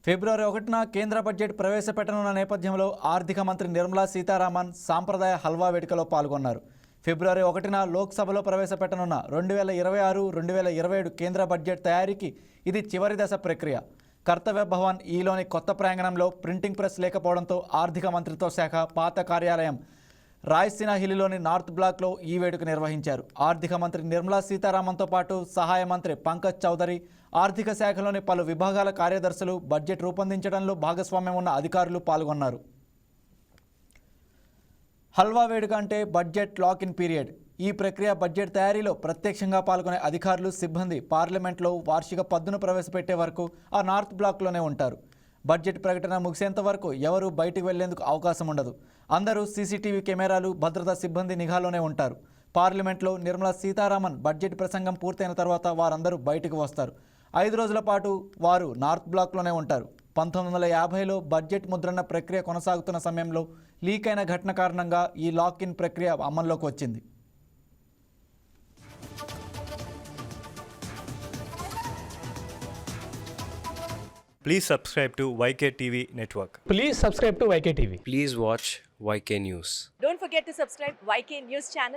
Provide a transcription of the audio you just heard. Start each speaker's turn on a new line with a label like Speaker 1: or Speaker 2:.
Speaker 1: ఫిబ్రవరి 1న కేంద్ర బడ్జెట్ ప్రవేశపెట్టనున్న నేపథ్యంలో ఆర్థిక మంత్రి నిర్మలా సీతారామన్ సాంప్రదాయ హల్వా వేడుకలో పాల్గొన్నారు. ఫిబ్రవరి 1న లోక్సభలో ప్రవేశపెట్టనున్న 2026-2027 కేంద్ర బడ్జెట్ తయారీకి ఇది చివరి దశ ప్రక్రియ. కర్తవ్య భవన్ ఈలోని కొత్త ప్రాంగణంలో ప్రింటింగ్ ప్రెస్ లేకపోవడంతో ఆర్థిక మంత్రిత్వ శాఖ పాత కార్యాలయం రాయసీనా హిల్లోని నార్త్ బ్లాక్లో ఈ వేడుక నిర్వహించారు. ఆర్థిక మంత్రి నిర్మలా సీతారామన్తో పాటు సహాయ మంత్రి పంకజ్ చౌదరి, ఆర్థిక శాఖలోని పలు విభాగాల కార్యదర్శులు, బడ్జెట్ రూపొందించడంలో భాగస్వామ్యం ఉన్న అధికారులు పాల్గొన్నారు. హల్వా వేడుక అంటే బడ్జెట్ లాక్ ఇన్ పీరియడ్. ఈ ప్రక్రియ బడ్జెట్ తయారీలో ప్రత్యక్షంగా పాల్గొనే అధికారులు, సిబ్బంది పార్లమెంట్లో వార్షిక పద్దును ప్రవేశపెట్టే వరకు ఆ నార్త్ బ్లాక్లోనే ఉంటారు. బడ్జెట్ ప్రకటన ముగిసేంత వరకు ఎవరూ బయటకు వెళ్లేందుకు అవకాశం ఉండదు. అందరూ సీసీటీవీ కెమెరాలు, భద్రతా సిబ్బంది నిఘాలోనే ఉంటారు. పార్లమెంట్లో నిర్మలా సీతారామన్ బడ్జెట్ ప్రసంగం పూర్తయిన తర్వాత వారందరూ బయటకు వస్తారు. 5 రోజుల పాటు వారు నార్త్ బ్లాక్లోనే ఉంటారు. 1950లో బడ్జెట్ ముద్రణ ప్రక్రియ కొనసాగుతున్న సమయంలో లీక్ అయిన ఘటన కారణంగా ఈ లాక్ ఇన్ ప్రక్రియ అమల్లోకి వచ్చింది.
Speaker 2: Please subscribe to YK TV Network.
Speaker 3: Please subscribe to YK TV.
Speaker 4: Please watch YK News.
Speaker 5: Don't forget to subscribe YK News channel.